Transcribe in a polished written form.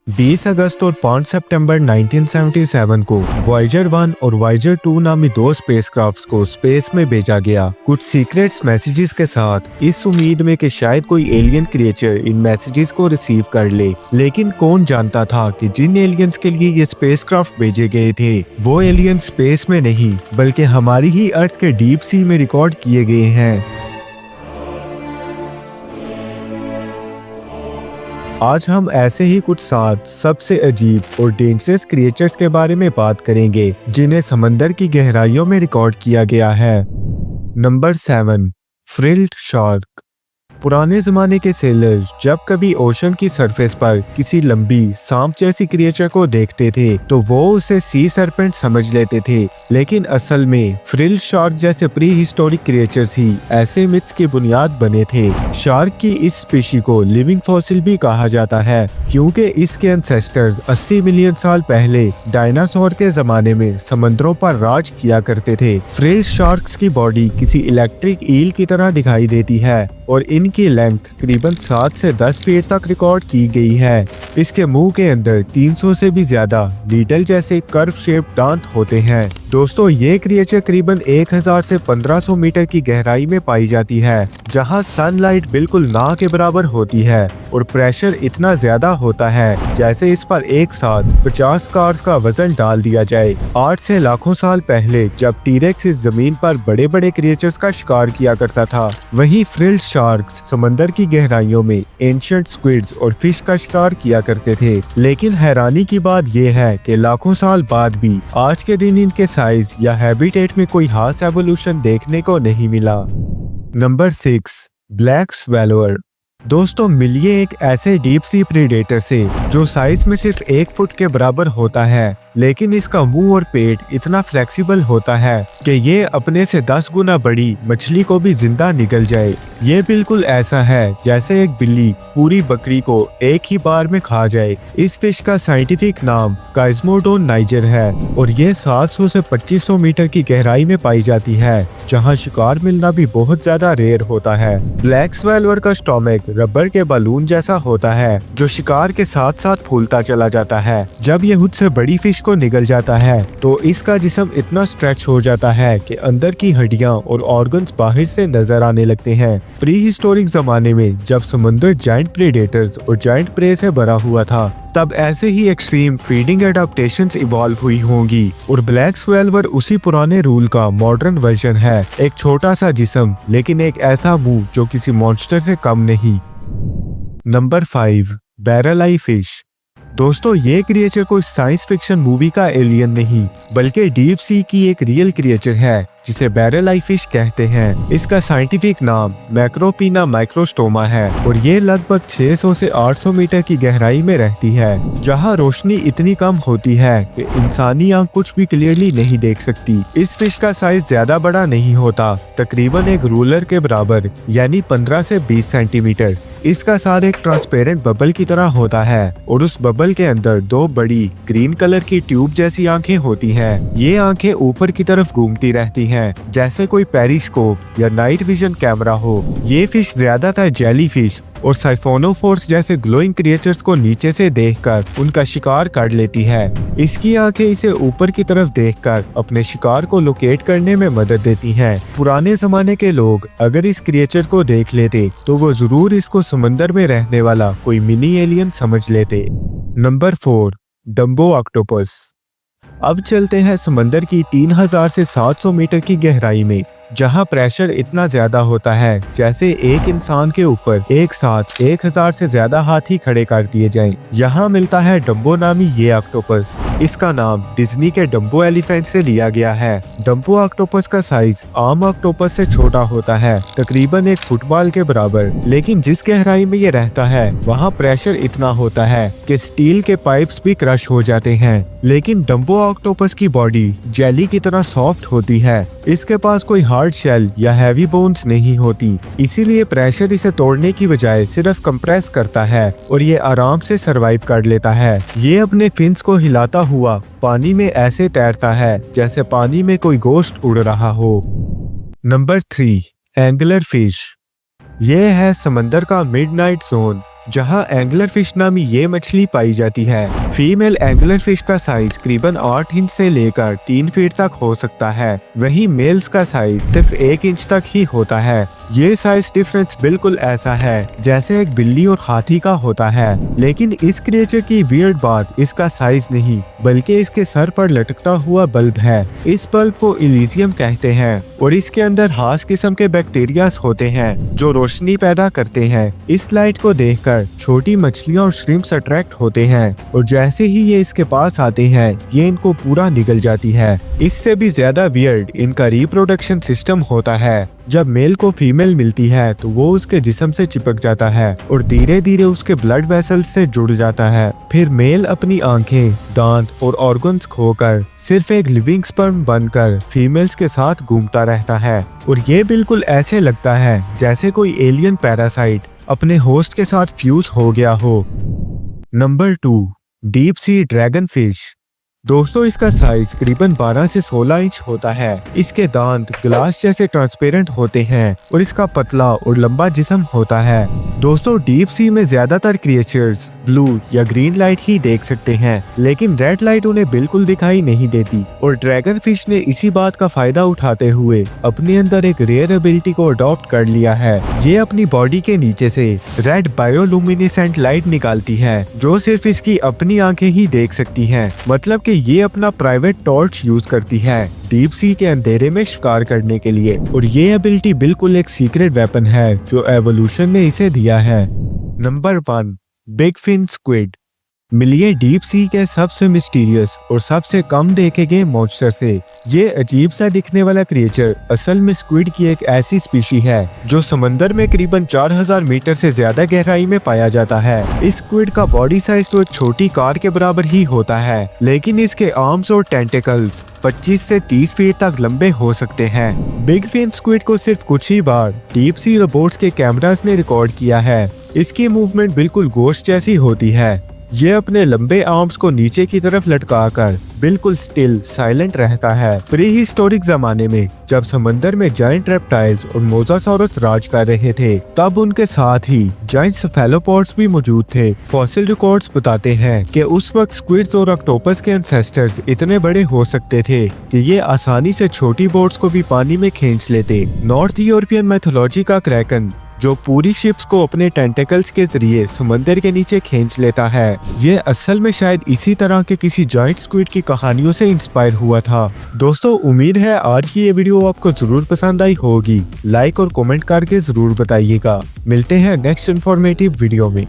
20 अगस्त और 5 सितंबर 1977 को वॉयेजर 1 और वॉयेजर 2 नामी दो स्पेसक्राफ्ट्स को स्पेस में भेजा गया, कुछ सीक्रेट्स मैसेजेस के साथ, इस उम्मीद में कि शायद कोई एलियन क्रिएचर इन मैसेजेस को रिसीव कर ले। लेकिन कौन जानता था कि जिन एलियंस के लिए ये स्पेसक्राफ्ट भेजे गए थे वो एलियन स्पेस में नहीं बल्कि हमारी ही अर्थ के डीप सी में रिकॉर्ड किए गए हैं। आज हम ऐसे ही कुछ 7 सबसे अजीब और डेंजरस क्रिएचर्स के बारे में बात करेंगे जिन्हें समंदर की गहराइयों में रिकॉर्ड किया गया है। Number 7, frilled shark. पुराने जमाने के सेलर्स जब कभी ओशन की सरफेस पर किसी लंबी सांप जैसी क्रिएचर को देखते थे तो वो उसे सी सर्पेंट समझ लेते थे, लेकिन असल में फ्रिल्ड शार्क जैसे प्री हिस्टोरिक क्रिएचर्स ही ऐसे मिथ्स की बुनियाद बने थे। शार्क की इस स्पीशी को लिविंग फॉसिल भी कहा जाता है क्योंकि इसके एंसेस्टर्स 80 मिलियन साल पहले डायनासोर के जमाने में समंदरों पर राज किया करते थे। फ्रिल्ड शार्क्स की बॉडी किसी इलेक्ट्रिक ईल की तरह दिखाई देती है और इनकी लेंथ करीबन 7 से 10 फीट तक रिकॉर्ड की गई है। इसके मुंह के अंदर 300 से भी ज्यादा नीडल जैसे कर्व शेप दांत होते हैं। दोस्तों, ये क्रिएचर करीबन 1000 से 1500 मीटर की गहराई में पाई जाती है, जहां सनलाइट बिल्कुल ना के बराबर होती है और प्रेशर इतना ज्यादा होता है जैसे इस पर एक साथ 50 कार्स का वजन डाल दिया जाए। 8 से लाखों साल पहले जब टीरेक्स इस जमीन पर बड़े बड़े क्रिएचर्स का शिकार किया करता था, वहीं फ्रिल्ड शार्क्स समंदर की गहराइयों में एंशिएंट स्क्विड्स और फिश का शिकार किया करते थे। लेकिन हैरानी की बात यह है कि लाखों साल बाद भी आज के दिन इनके साइज या हैबिटेट में कोई खास एवोल्यूशन देखने को नहीं मिला। Number 6, black swallower. दोस्तों, मिलिए एक ऐसे डीप सी प्रेडेटर से जो साइज में सिर्फ 1 फुट के बराबर होता है, लेकिन इसका मुंह और पेट इतना फ्लेक्सिबल होता है कि ये अपने से 10 गुना बड़ी मछली को भी जिंदा निगल जाए। ये बिल्कुल ऐसा है जैसे एक बिल्ली पूरी बकरी को एक ही बार में खा जाए। इस फिश का साइंटिफिक नाम काइस्मोडोन नाइजर है और ये 700 से 2500 मीटर की गहराई में पाई जाती है, जहाँ शिकार मिलना भी बहुत ज्यादा रेयर होता है। ब्लैक स्वैलोअर का स्टोमक रबर के बलून जैसा होता है जो शिकार के साथ साथ फूलता चला जाता है। जब ये खुद से बड़ी फिश को निगल जाता है तो इसका जिस्म इतना स्ट्रेच हो जाता है कि अंदर की हड्डियां और ऑर्गन्स बाहर से नजर आने लगते हैं। प्री हिस्टोरिक जमाने में जब समुद्र जायंट प्रेडेटर्स और जायंट प्रे से भरा हुआ था, तब ऐसे ही एक्सट्रीम फीडिंग एडाप्टेशंस इवॉल्व हुई होंगी और ब्लैक स्वैलोअर उसी पुराने रूल का मॉडर्न वर्जन है। एक छोटा सा जिस्म लेकिन एक ऐसा मुंह जो किसी मॉन्स्टर से कम नहीं। नंबर 5, बैरल आई फिश। दोस्तों, ये क्रिएचर कोई साइंस फिक्शन मूवी का एलियन नहीं बल्कि डीप सी की एक रियल क्रिएचर है जिसे बैरल आई फिश कहते हैं। इसका साइंटिफिक नाम मैक्रोपीना माइक्रोस्टोमा है और ये लगभग 600 से 800 मीटर की गहराई में रहती है, जहां रोशनी इतनी कम होती है कि इंसानी आंख कुछ भी क्लियरली नहीं देख सकती। इस फिश का साइज ज्यादा बड़ा नहीं होता, तकरीबन एक रूलर के बराबर यानी 15 से 20 सेंटीमीटर। इसका सार एक ट्रांसपेरेंट बबल की तरह होता है और उस बबल के अंदर 2 बड़ी ग्रीन कलर की ट्यूब जैसी आंखें होती हैं। ये आंखें ऊपर की तरफ घूमती रहती हैं जैसे कोई पेरिस्कोप या नाइट विजन कैमरा हो। ये फिश ज्यादातर जेली फिश और साइफोनोफोर्स जैसे ग्लोइंग क्रिएचर्स को नीचे से देखकर उनका शिकार कर लेती है। इसकी आंखें इसे ऊपर की तरफ देखकर अपने शिकार को लोकेट करने में मदद देती हैं। पुराने जमाने के लोग अगर इस क्रिएचर को देख लेते तो वो जरूर इसको समंदर में रहने वाला कोई मिनी एलियन समझ लेते। Number 4, Dumbo octopus. अब चलते हैं समंदर की 3000 से 700 मीटर की गहराई में, जहां प्रेशर इतना ज्यादा होता है जैसे एक इंसान के ऊपर एक साथ 1000 से ज्यादा हाथी खड़े कर दिए जाएं। यहाँ मिलता है डम्बो नामी ये ऑक्टोपस। इसका नाम डिज्नी के डम्बो एलिफेंट से लिया गया है। डम्बो ऑक्टोपस का साइज आम ऑक्टोपस से छोटा होता है, तकरीबन एक फुटबॉल के बराबर, लेकिन जिस गहराई में ये रहता है वहाँ प्रेशर इतना होता है कि स्टील के पाइप्स भी क्रश हो जाते हैं। लेकिन डम्बो ऑक्टोपस की बॉडी जेली की तरह सॉफ्ट होती है। इसके पास कोई हार्ड शेल या हैवी बोन्स नहीं होती, इसीलिए प्रेशर इसे तोड़ने की बजाय सिर्फ कंप्रेस करता है और ये आराम से सरवाइव कर लेता है। ये अपने फिन्स को हिलाता हुआ पानी में ऐसे तैरता है जैसे पानी में कोई गोश्त उड़ रहा हो। Number 3, angler fish. ये है समंदर का मिडनाइट जोन, जहां एंगलर फिश नामी ये मछली पाई जाती है। फीमेल एंगलर फिश का साइज करीबन 8 इंच से लेकर 3 फीट तक हो सकता है, वहीं मेल्स का साइज सिर्फ 1 इंच तक ही होता है। ये साइज डिफरेंस बिल्कुल ऐसा है जैसे एक बिल्ली और हाथी का होता है। लेकिन इस क्रिएचर की वियर्ड बात इसका साइज नहीं, बल्कि इसके सर पर लटकता हुआ बल्ब है। इस बल्ब को इलीजियम कहते हैं और इसके अंदर खास किस्म के बैक्टीरियाज होते हैं जो रोशनी पैदा करते हैं। इस लाइट को देखकर छोटी मछलियां और श्रिम्प्स अट्रैक्ट होते हैं और जैसे ही ये इसके पास आते हैं ये इनको पूरा निगल जाती है। इससे भी ज्यादा वियर्ड इनका रिप्रोडक्शन सिस्टम होता है। जब मेल को फीमेल मिलती है तो वो उसके जिस्म से चिपक जाता है और धीरे धीरे उसके ब्लड वेसल्स से जुड़ जाता है। फिर मेल अपनी आंखें, दांत और ऑर्गन्स खोकर सिर्फ एक लिविंग स्पर्म बनकर फीमेल्स के साथ घूमता रहता है और ये बिल्कुल ऐसे लगता है जैसे कोई एलियन पैरासाइट अपने होस्ट के साथ फ्यूज हो गया हो। Number 2, deep sea dragon fish. दोस्तों इसका साइज करीबन 12 से 16 इंच होता है। इसके दांत ग्लास जैसे ट्रांसपेरेंट होते हैं और इसका पतला और लंबा जिस्म होता है। दोस्तों डीप सी में ज्यादातर क्रिएचर्स ब्लू या ग्रीन लाइट ही देख सकते हैं, लेकिन रेड लाइट उन्हें बिल्कुल दिखाई नहीं देती और ड्रैगन फिश ने इसी बात का फायदा उठाते हुए अपने अंदर एक रेयर एबिलिटी को अडॉप्ट कर लिया है। ये अपनी बॉडी के नीचे से रेड बायोलुमिनेसेंट लाइट निकालती है जो सिर्फ इसकी अपनी आंखें ही देख सकती हैं। मतलब कि ये अपना प्राइवेट टॉर्च यूज करती है डीप सी के अंधेरे में शिकार करने के लिए और ये एबिलिटी बिल्कुल एक सीक्रेट वेपन है जो एवोल्यूशन ने इसे दिया है। Number 1, big fin squid. मिलिए डीप सी के सबसे मिस्टीरियस और सबसे कम देखे गए मॉन्स्टर से। ये अजीब सा दिखने वाला क्रिएचर असल में स्क्विड की एक ऐसी स्पीशी है जो समंदर में करीबन 4000 मीटर से ज्यादा गहराई में पाया जाता है। इस स्क्विड का बॉडी साइज तो एक छोटी कार के बराबर ही होता है, लेकिन इसके आर्म्स और टेंटिकल्स 25 से 30 फीट तक लंबे हो सकते हैं। बिग फिन स्क्विड को सिर्फ कुछ ही बार डीप सी रोबोट्स के कैमरास ने रिकॉर्ड किया है। इसकी मूवमेंट बिल्कुल गोश्त जैसी होती है। ये अपने लंबे आर्म्स को नीचे की तरफ लटकाकर बिल्कुल स्टिल साइलेंट रहता है। प्री हिस्टोरिक जमाने में जब समंदर में जायंट रेप्टाइल्स और मोसासॉरस राज कर रहे थे, तब उनके साथ ही जायंट सेफेलोपॉड्स भी मौजूद थे। फॉसिल रिकॉर्ड्स बताते हैं कि उस वक्त स्क्विड्स और ऑक्टोपस के एंसेस्टर्स इतने बड़े हो सकते थे कि ये आसानी से छोटी बोट्स को भी पानी में खींच लेते। नॉर्थ यूरोपियन मैथोलॉजी का क्रैकन जो पूरी शिप्स को अपने टेंटेकल्स के जरिए समंदर के नीचे खींच लेता है, ये असल में शायद इसी तरह के किसी जायंट स्क्विड की कहानियों से इंस्पायर हुआ था। दोस्तों उम्मीद है आज की ये वीडियो आपको जरूर पसंद आई होगी। लाइक और कमेंट करके जरूर बताइएगा। मिलते हैं नेक्स्ट इन्फॉर्मेटिव वीडियो में।